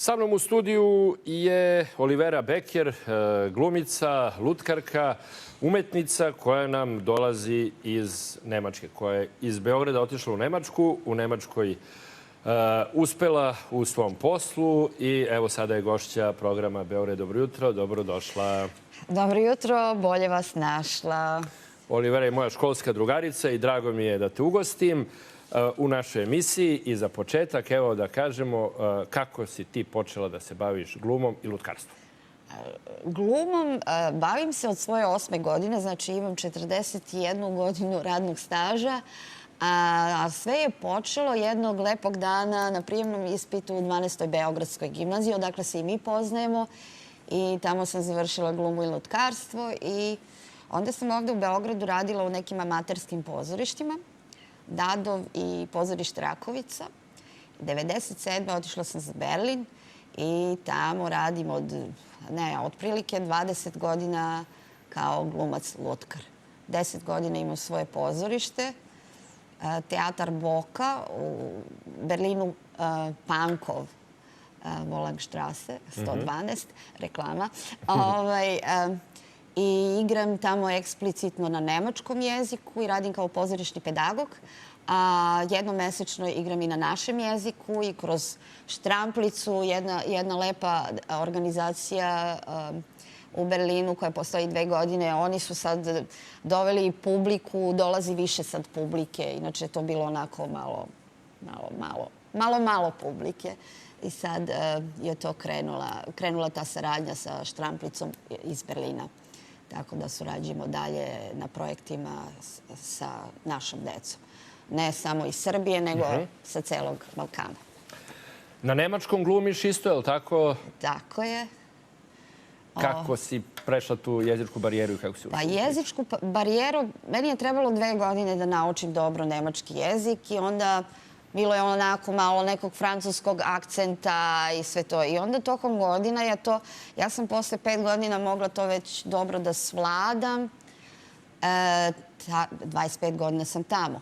Sa mnom u studiju je Olivera Beker, glumica, lutkarka, umetnica koja nam dolazi iz Nemačke, koja je iz Beograda otišla u Nemačku, u Nemačkoj uspela u svom poslu i evo sada je gošća programa Beograd dobro jutro. Dobrodošla. Dobro jutro, bolje vas našla. Olivera je moja školska drugarica i drago mi je da te ugostim u našoj emisiji. I za početak, evo da kažemo, kako si ti počela da se baviš glumom i lutkarstvom? Glumom bavim se od svoje 8. godine, znači imam 41 godinu radnog staža, a sve je počelo jednog lepog dana na prijemnom ispitu u 12. Beogradskoj gimnaziji, odakle se i mi poznajemo. I tamo sam završila glumu i lutkarstvo i onda sam ovde u Beogradu radila u nekim amaterskim pozorištima, Dadov i pozorište Rakovica. 1997. otišla sam za Berlin i tamo radim otprilike 20 godina kao glumac-lutkar. 10 godina imam svoje pozorište, Teatar Boka u Berlinu, Pankov, Volangstrasse, 112, reklama. I igram tamo eksplicitno na nemačkom jeziku i radim kao pozorišni pedagog. A jednomesečno igram i na našem jeziku i kroz Štramplicu, jedna lepa organizacija u Berlinu koja postoji 2 godine. Oni su sad doveli publiku, dolazi više sad publike. Inače je to bilo onako malo publike. I sad je to krenula ta saradnja sa Štramplicom iz Berlina. Tako da surađujemo dalje na projektima sa našom decom. Ne samo iz Srbije, nego sa celog Balkana. Na nemačkom glumiš isto, je li tako? Tako je. Kako si prešla tu jezičku barijeru i kako si učila? Pa jezičku barijeru, meni je trebalo 2 godine da naučim dobro nemački jezik i onda bilo je onako malo nekog francuskog akcenta i sve to. I onda tokom godina ja sam posle 5 godina mogla to već dobro da svladam. 25 godina sam tamo.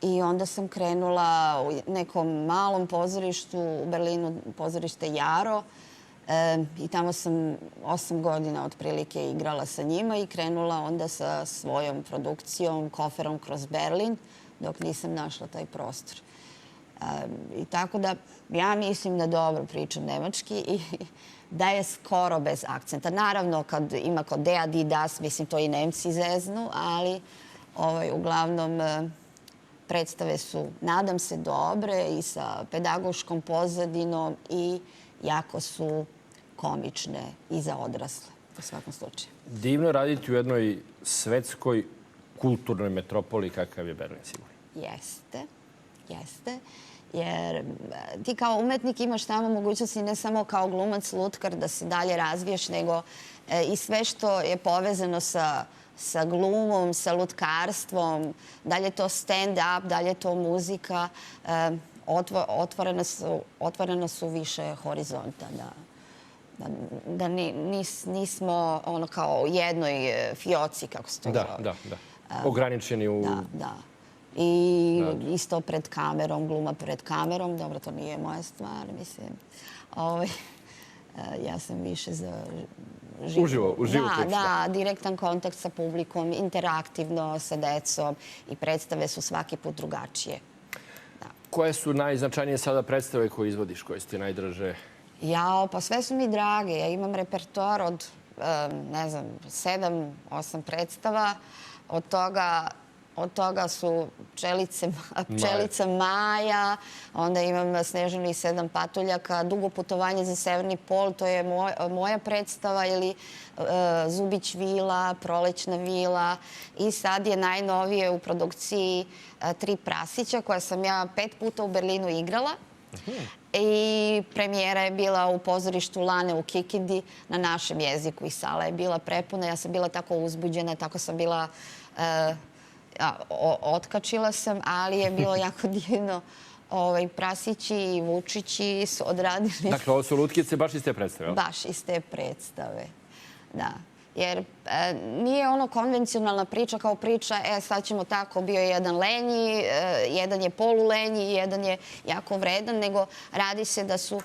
I onda sam krenula u nekom malom pozorištu u Berlinu, pozorište Jaro. I tamo sam 8 godina otprilike igrala sa njima i krenula onda sa svojom produkcijom, Koferom kroz Berlin, dok nisam našla taj prostor. I tako da ja mislim da dobro pričam nemački i da je skoro bez akcenta. Naravno, kad ima kod der, die, das, mislim, to i Nemci zeznu, ali uglavnom predstave su, nadam se, dobre i sa pedagoškom pozadinom i jako su komične i za odrasle, u svakom slučaju. Divno je raditi u jednoj svetskoj kulturnoj metropoli kakav je Berlin, sigurno. Jeste. Jer ti kao umetnik imaš tamo mogućnosti ne samo kao glumac, lutkar da se dalje razviješ, nego i sve što je povezano sa glumom, sa lutkarstvom, da li je to stand-up, da li je to muzika, otvorena su više horizonta. Da nismo ono kao u jednoj fioci, kako se to zove. Da. Ograničeni u... Da. I isto pred kamerom, gluma pred kamerom. Dobro, to nije moja stvar, mislim. Ja sam više za Uživo priča. Da, direktan kontakt sa publikom, interaktivno sa decom i predstave su svaki put drugačije. Koje su najznačajnije sada predstave koje izvodiš, koje su ti najdraže? Pa sve su mi drage. Ja imam repertoar od, 7-8 predstava. Od toga su Pčelica Maja, onda imam Snežanu i 7 patuljaka, Dugo putovanje za Severni pol, to je moja predstava, ili Zubić vila, Prolećna vila. I sad je najnovije u produkciji 3 prasića, koja sam ja 5 puta u Berlinu igrala. I premijera je bila u pozorištu Lane u Kikindi na našem jeziku i sala je bila prepuna. Ja sam bila tako uzbuđena, tako sam bila... Otkačila sam, ali je bilo jako divno. Prasići i Vučići su odradili... Dakle, ovo su lutkice baš iz te predstave, jel? Baš iz te predstave, da. Jer nije ono konvencionalna priča kao priča, sad ćemo tako, bio je jedan lenji, jedan je polulenji, jedan je jako vredan, nego radi se da su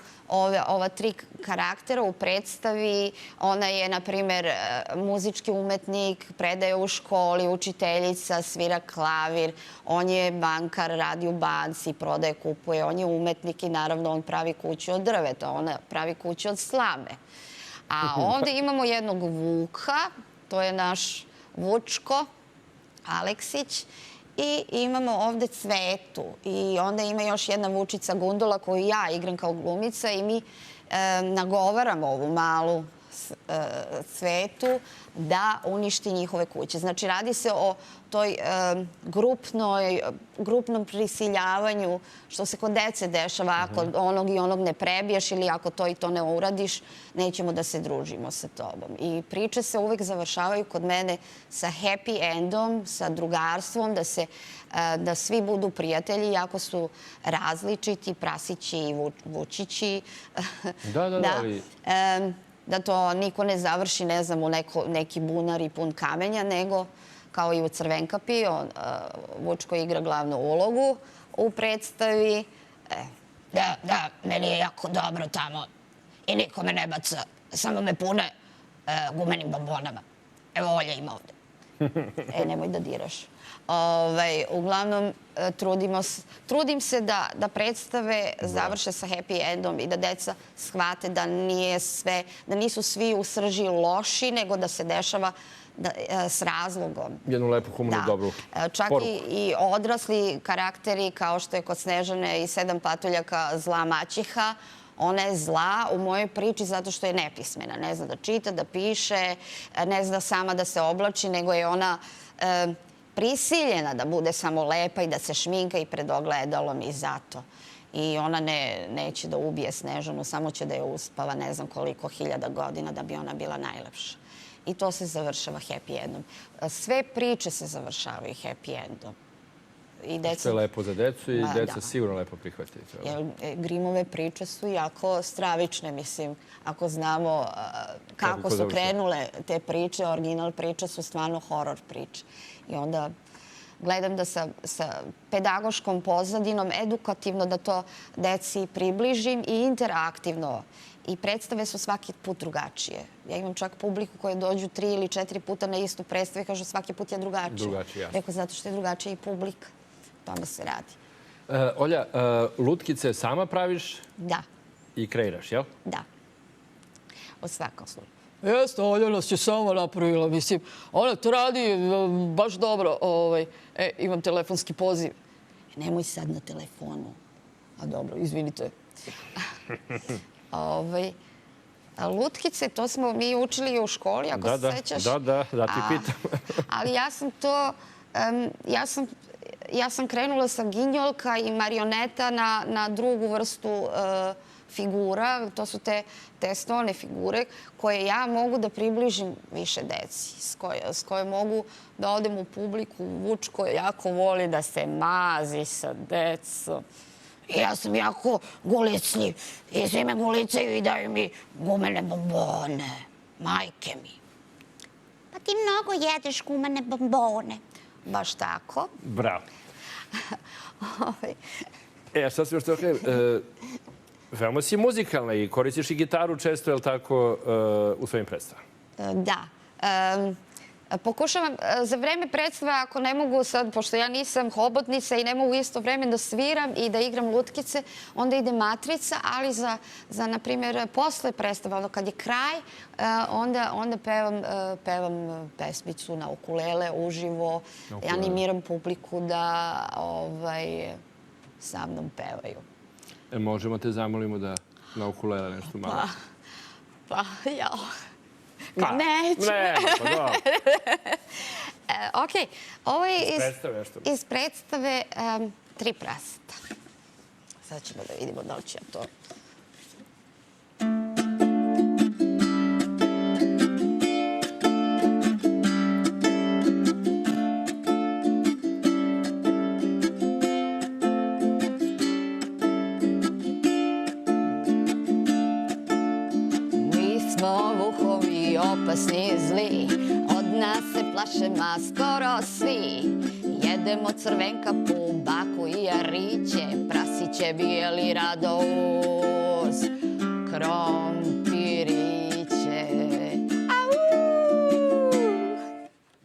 ova tri karaktera u predstavi. Ona je, na primer, muzički umetnik, predaje u školi, učiteljica, svira klavir. On je bankar, radi u banci, prodaje, kupuje. On je umetnik i naravno on pravi kuću od drveta, ona pravi kuću od slame. A ovde imamo jednog Vuka, to je naš Vučko Aleksić, i imamo ovde Cvetu. I onda ima još jedna Vučica Gundula koju ja igram kao glumica i mi nagovaramo ovu malu Cvetu da uništi njihove kuće. Znači, radi se o toj grupnom prisiljavanju, što se kod dece dešava, ako onog i onog ne prebiješ ili ako to i to ne uradiš, nećemo da se družimo sa tobom. I priče se uvek završavaju kod mene sa happy endom, sa drugarstvom, da svi budu prijatelji, iako su različiti, Prasići i Vučići. Da to niko ne završi, ne znam, u neki bunar i pun kamenja, nego kao i u Crvenkapi, Vučko igra glavnu ulogu u predstavi. Da, meni je jako dobro tamo i niko me ne baca, samo me pune gumenim bombonama. Evo, Olja ima ovde. Nemoj da diraš. Uglavnom, trudim se da predstave završe sa happy endom i da deca shvate da nisu svi u srži loši, nego da se dešava s razlogom. Jednu lepu, humanu, dobru čak poruku. i odrasli karakteri, kao što je kod Snežane i Sedam patuljaka zla maćeha, ona je zla u mojoj priči zato što je nepismena. Ne zna da čita, da piše, ne zna sama da se oblači, nego je ona prisiljena da bude samo lepa i da se šminka i pred ogledalom i zato. I ona neće da ubije Snežanu, samo će da je uspava ne znam koliko hiljada godina da bi ona bila najlepša. I to se završava happy endom. Sve priče se završavaju happy endom. Što je lepo za decu i deca sigurno lepo prihvatiti. Grimove priče su jako stravične, mislim. Ako znamo kako su krenule te priče, original priče su stvarno horor priče. I onda gledam da sa pedagoškom pozadinom, edukativno da to deci približim i interaktivno. I predstave su svaki put drugačije. Ja imam čak publiku koje dođu 3 ili 4 puta na istu predstavu i kažu svaki put je drugačije. Drugačije, jasno. Rekao, zato što je drugačija i publika. Tome se radi. Olja, lutkice sama praviš? Da. I kreiraš, jel? Da. U svakom slučaju. Jeste, Olja nas je sama napravila, mislim. Ona to radi baš dobro. Imam telefonski poziv. Nemoj sad na telefonu. A dobro, izvinite. Lutkice, to smo mi učili u školi, ako se sećaš. Da ti pitam. Ali ja sam to... Ja sam krenula sa ginjoljka i marioneta na drugu vrstu figura. To su te stone figure koje ja mogu da približim više deci, s koje mogu da odem u publiku. Vučko jako voli da se mazi sa decom. Ja sam jako gulicljiv i svi me gulicaju i daju mi gumene bombone. Majke mi. Pa ti mnogo jedeš gumene bombone. Baš tako. Bravo. Sad sam još to kažem. Veoma si muzikalna i koristiš i gitaru često, je li tako, u svojim predstavama? Da. Pokušavam za vreme predstave, ako ne mogu sad, pošto ja nisam hobotnica i ne mogu isto vreme da sviram i da igram lutkice, onda ide matrica, ali za na primjer, posle predstave, ono kad je kraj, onda pevam pesmicu na ukulele, uživo, animiram publiku da sa mnom pevaju. Možemo te zamolimo da na ukulele nešto malo? Pa, jao. Neću. Ne, pa da. Okej, ovo je iz predstave Tri praseta. Sad ćemo da vidimo da li ću ja to... Mi smo vukovi i opasni i zli. Od nas se plaše ma skoro svi. Jedemo crvenkapu, baku i jariće, prasiće bijeli rado uz krompiriće. Au!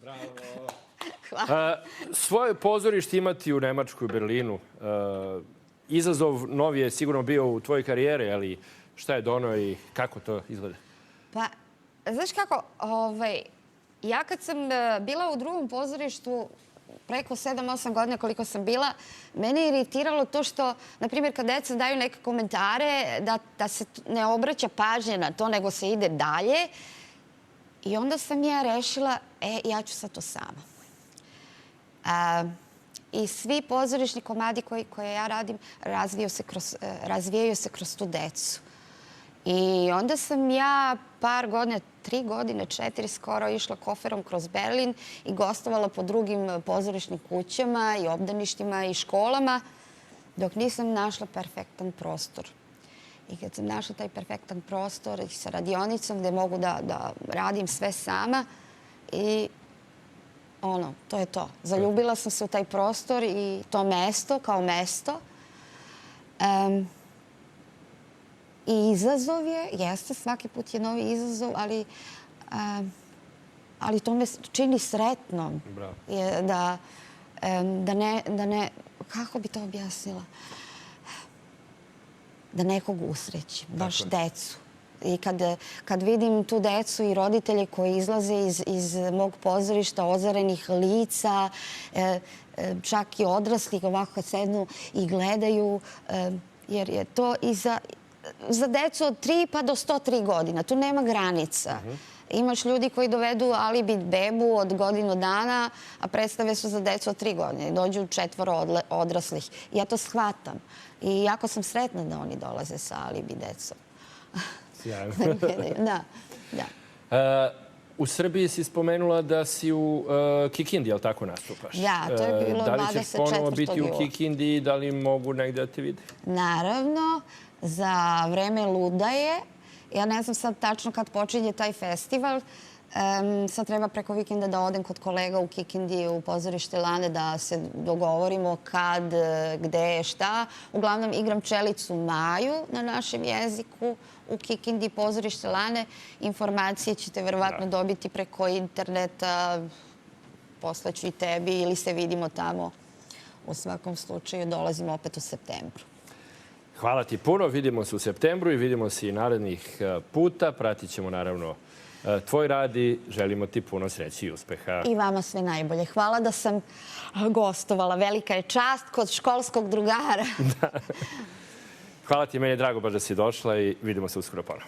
Bravo. Svoje pozorište imati u Nemačkoj, u Berlinu. Izazov novi je sigurno bio u tvojoj karijeri, ali šta je doneo i kako to izgleda? Pa, znaš kako, ja kad sam bila u drugom pozorištu, preko 7-8 godina koliko sam bila, mene je iritiralo to što, na primjer, kad deca daju neke komentare, da se ne obraća pažnje na to, nego se ide dalje. I onda sam ja rešila, ja ću sad to sama. I svi pozorišni komadi koje ja radim razvijaju se kroz tu decu. I onda sam ja par godina, 3 godine, 4 skoro, išla koferom kroz Berlin i gostovala po drugim pozorišnim kućama i obdaništima i školama, dok nisam našla perfektan prostor. I kad sam našla taj perfektan prostor i sa radionicom gde mogu da radim sve sama, i to je to. Zaljubila sam se u taj prostor i to mesto kao mesto. I izazov jeste, svaki put je novi izazov, ali to me čini sretnom. Da ne, kako bi to objasnila? Da nekog usrećim, baš decu. I kad vidim tu decu i roditelje koji izlaze iz mog pozorišta, ozarenih lica, čak i odraslih, ovako kad sednu i gledaju, jer je to i za decu od 3 pa do 103 godina. Tu nema granica. Imaš ljudi koji dovedu alibi bebu od godinu dana, a predstave su za decu od 3 godine. Dođu 4 odraslih. Ja to shvatam. I jako sam sretna da oni dolaze sa alibi decom. Sjajno. Da. U Srbiji si spomenula da si u Kikindi, jel tako nastupaš? Da, to je bilo 24. Da li ćeš ponovo biti u Kikindi i da li mogu negde da te vidi? Naravno, za vreme Ludaje. Ja ne znam sad tačno kad počinje taj festival. Sad treba preko vikenda da odem kod kolega u Kikindi u pozorište Lane da se dogovorimo kad, gde, šta. Uglavnom igram Pčelicu Maju na našem jeziku u Kikindi pozorište Lane. Informacije ćete verovatno dobiti preko interneta. Poslaću i tebi ili se vidimo tamo. U svakom slučaju dolazimo opet u septembru. Hvala ti puno. Vidimo se u septembru i vidimo se i narednih puta. Pratit ćemo naravno tvoj rad i želimo ti puno sreće i uspeha. I vama sve najbolje. Hvala da sam gostovala. Velika je čast kod školskog drugara. Hvala ti, meni je drago baš da si došla i vidimo se uskoro ponovo.